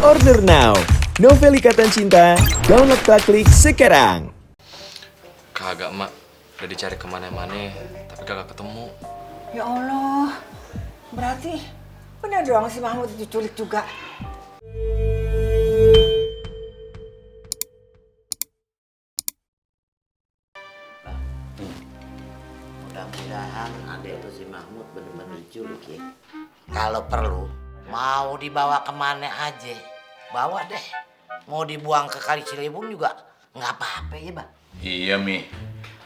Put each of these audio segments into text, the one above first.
Order now. Novel Ikatan Cinta, download klik sekarang. Kagak, Mak. Udah dicari kemana-mana, tapi kagak ketemu. Ya Allah, berarti benar dong si Mahmud diculik juga. Mudah-mudahan adek itu si Mahmud bener-bener diculik ya. Kalau perlu, mau dibawa kemana aja, bawa deh. Mau dibuang ke Kali Ciliwung juga nggak apa-apa ya, Bang. Iya, Mi.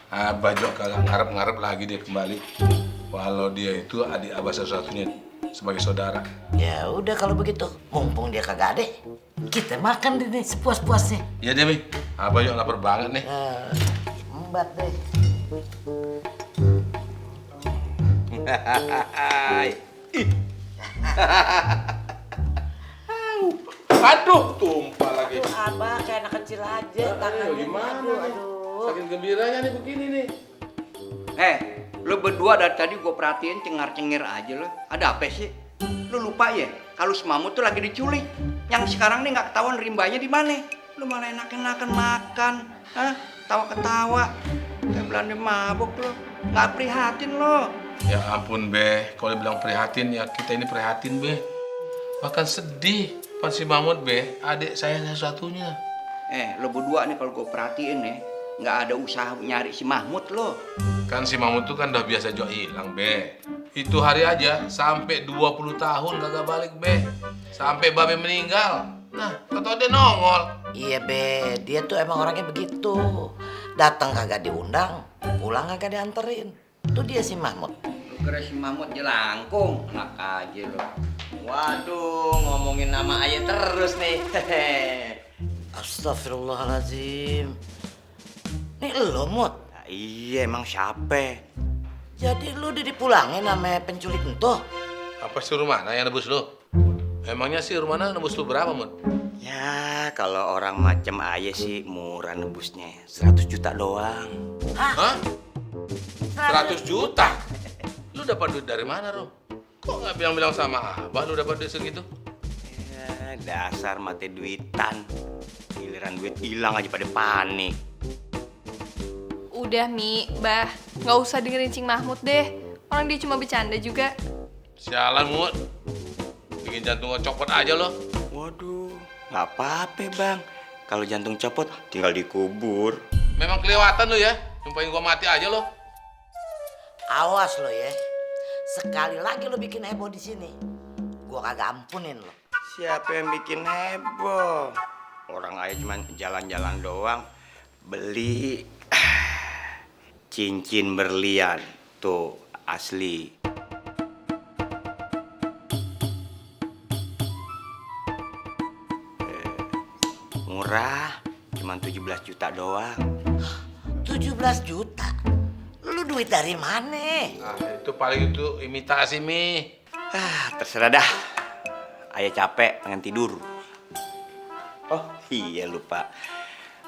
Abah juga kagak ngarep-ngarep lagi dia kembali. Walau dia itu adik Abah satu-satunya sebagai saudara. Ya udah kalau begitu, mumpung dia kagak ada, kita makan deh nih sepuas-puasnya. Iya deh, Mi. Abah juga lapar banget nih. Embat deh. Aduh, tumpah lagi. Abah kayak anak kecil aja tangannya. Gimana nih? Aduh. Saking gembiranya nih begini nih. Lu berdua dari tadi gue perhatiin cengar-cengir aja lo. Ada apa sih? Lu lupa ya? Kalau si Mahmud tuh lagi diculik. Yang sekarang nih nggak ketahuan rimbanya di mana? Lu malah enak-enakan makan, Tawa-ketawa. Kayak Belanda mabok lo. Nggak prihatin lo. Ya ampun, Be. Kalau dibilang prihatin, ya kita ini prihatin, Be. Bahkan sedih pas si Mahmud, Be. Adik saya satu-satunya. Lo berdua nih kalau gue perhatiin nih, nggak ada usaha nyari si Mahmud lo. Kan si Mahmud tuh kan udah biasa juga hilang, Be. Itu hari aja sampai 20 tahun kagak balik, Be. Sampai babe meninggal. Nah, kata dia nongol. Iya, Be. Dia tuh emang orangnya begitu. Datang kagak diundang, pulang kagak dianterin. Itu dia si Mahmud. Lu kira si Mahmud jelangkung? Enak aja lo. Waduh, ngomongin nama ayah terus nih. Astagfirullahaladzim. Nih lo, Mut. Iya, emang siapa? Jadi lu udah dipulangin sama penculik entuh? Apa si Rumana yang nebus lu? Emangnya si Rumana nebus lu berapa, Mut? Ya, kalau orang macam ayah sih murah nebusnya. 100 juta doang. Hah? 100 juta? Lu dapat duit dari mana, Rom? Kok nggak bilang-bilang sama Abah lu dapat duit segitu? Ya, dasar mati duitan. Giliran duit hilang aja pada panik. Udah, Mi, Bah, nggak usah dengerin Cing Mahmud deh. Orang dia cuma bercanda juga. Sialan, Mut. Bikin jantung copot aja lo. Waduh, nggak apa-apa bang. Kalau jantung copot tinggal dikubur. Memang kelewatan lu ya. Jumpain gua mati aja lo. Awas lo ya. Sekali lagi lo bikin heboh di sini, gua kagak ampunin lo. Siapa yang bikin heboh? Orang ayah cuma jalan-jalan doang. Beli cincin berlian. Tuh, asli. Murah, cuma 17 juta doang. 17 juta? Lu duit dari mana? Nah, itu paling itu imitasi, Mi. Terserah dah. Ayah capek, pengen tidur. Oh iya lupa.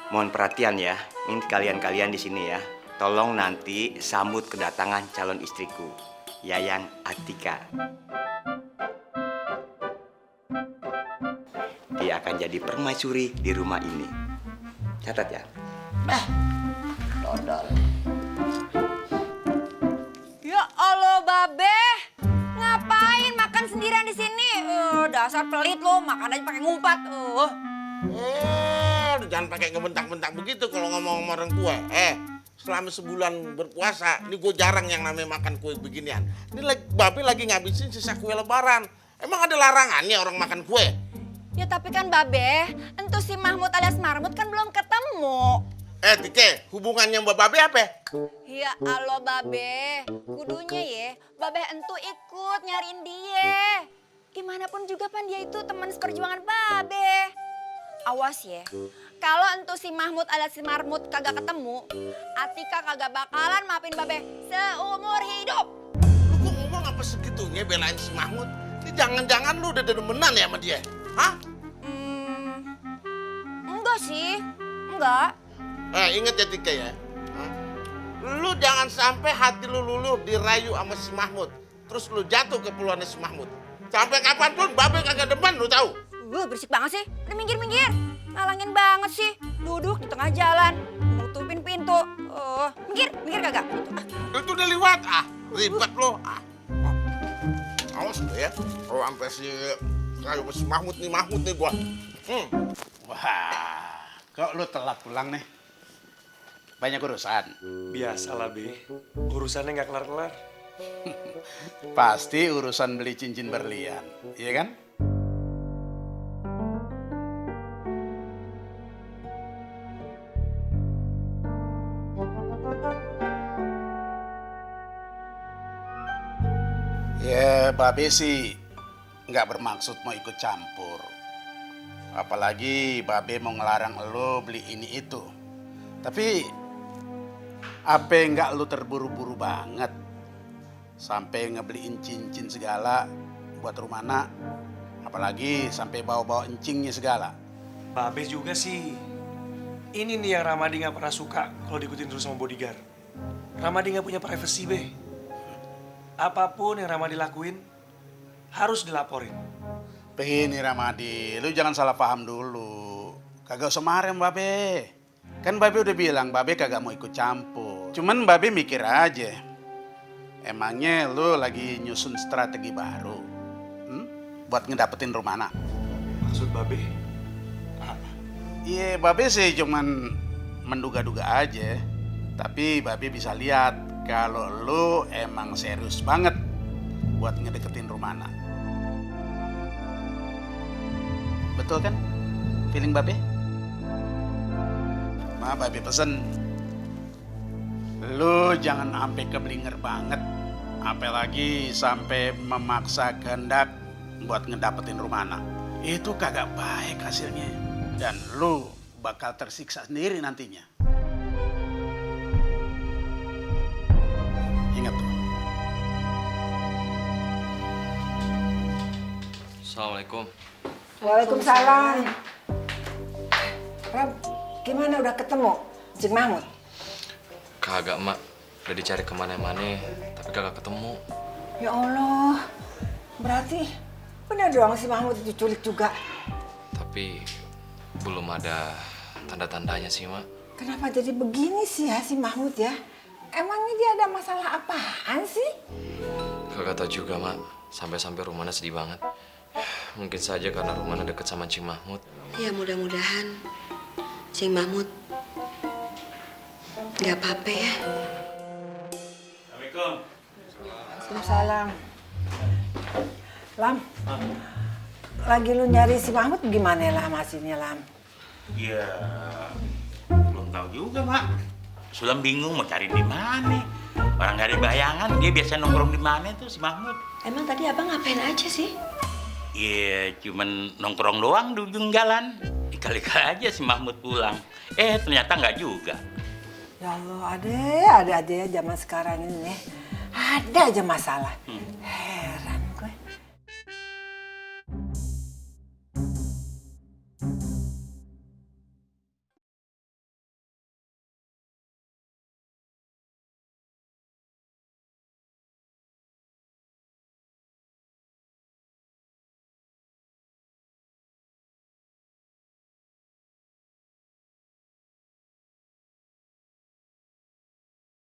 Mohon perhatian ya. Ini kalian-kalian di sini ya. Tolong nanti sambut kedatangan calon istriku, Yayang Atika. Dia akan jadi permaisuri di rumah ini. Catat ya. Dodol. Ya Allah, Babe. Ngapain makan sendirian di sini? Dasar pelit lo, makan aja pakai ngumpat. Jangan pakai ngebentak-bentak begitu kalau ngomong sama orang tua. Selama sebulan berpuasa, ini gue jarang yang namanya makan kue beginian. Ini Babe lagi ngabisin sisa kue lebaran. Emang ada larangannya orang makan kue? Ya tapi kan Babe, entu si Mahmud alias Marmut kan belum ketemu. Tike, hubungannya Mbak Babe apa? Ya Allah, Babe. Kudunya ya, Babe entu ikut nyariin dia. Gimana pun juga pan dia itu teman seperjuangan Babe. Awas ya, kalau entu si Mahmud alias si Marmut kagak ketemu, Atika kagak bakalan maafin Babe seumur hidup. Lu kok ngomong apa segitunya belain si Mahmud? Ini jangan-jangan lu udah demenan ya sama dia? Hah? Enggak sih, enggak. Ingat ya Tika ya. Lu jangan sampai hati lu luluh dirayu sama si Mahmud. Terus lu jatuh ke peluannya si Mahmud. Sampai kapanpun Babe kagak demen, lu tahu? Berisik banget sih. Udah minggir. Ngalangin banget sih. Duduk di tengah jalan, nutupin pintu. Minggir kagak? Itu udah lewat. Ribet lo. Awas lo ya. Kalau sampai si Mahmud nih gua. Wah, kok lu telat pulang nih? Banyak urusan? Biasalah, Be. Urusannya nggak kelar-kelar. Pasti urusan beli cincin berlian, iya kan? Ya, Babe sih nggak bermaksud mau ikut campur. Apalagi Babe mau ngelarang lo beli ini itu. Tapi apa nggak lo terburu-buru banget sampai ngebeliin cincin segala buat Rumana, apalagi sampai bawa-bawa encingnya segala. Babe juga sih. Ini nih yang Ramadi nggak pernah suka kalau diikutin terus sama bodyguard. Ramadi nggak punya privacy, Be. Apapun yang Ramadi lakuin harus dilaporin. Begini Ramadi, lu jangan salah paham dulu. Kagak usah marah Babe. Kan Babe udah bilang Babe kagak mau ikut campur. Cuman Babe mikir aja. Emangnya lu lagi nyusun strategi baru buat ngedapetin Rumana? Maksud Babe? Iya, Babe sih cuman menduga-duga aja. Tapi Babe bisa lihat kalau lu emang serius banget buat ngedeketin Rumana. Betul kan? Feeling Babe? Ma, Babe pesen. Lu jangan sampai keblinger banget. Apalagi sampai memaksa kehendak buat ngedapetin Rumana. Itu kagak baik hasilnya. Dan lu bakal tersiksa sendiri nantinya. Ingat tuh. Assalamualaikum. Waalaikumsalam. Ram, gimana udah ketemu Cing Mahmud? Kagak, Mak. Udah dicari kemana-mana, tapi kagak ketemu. Ya Allah, berarti benar dong si Mahmud diculik juga. Tapi belum ada tanda-tandanya sih, Mak. Kenapa jadi begini sih ya si Mahmud ya? Emangnya dia ada masalah apaan sih? Kagak tahu juga, Mak. Sampai-sampai Rumana sedih banget. Mungkin saja karena Rumana deket sama Cing Mahmud. Ya mudah-mudahan Cing Mahmud nggak apa-apa ya. Waalaikumsalam. Lam, lagi lu nyari si Mahmud gimana lah hasilnya, Lam? Ya, belum tahu juga, Mak. Sulam bingung mau cari di mana. Orang gak ada bayangan, dia biasa nongkrong di mana tuh si Mahmud. Emang tadi abang ngapain aja sih? Iya, cuman nongkrong doang di ujung jalan. Kali-kali aja si Mahmud pulang. Ternyata nggak juga. Ya Allah, ada aja ya zaman sekarang ini nih. Ada aja masalah.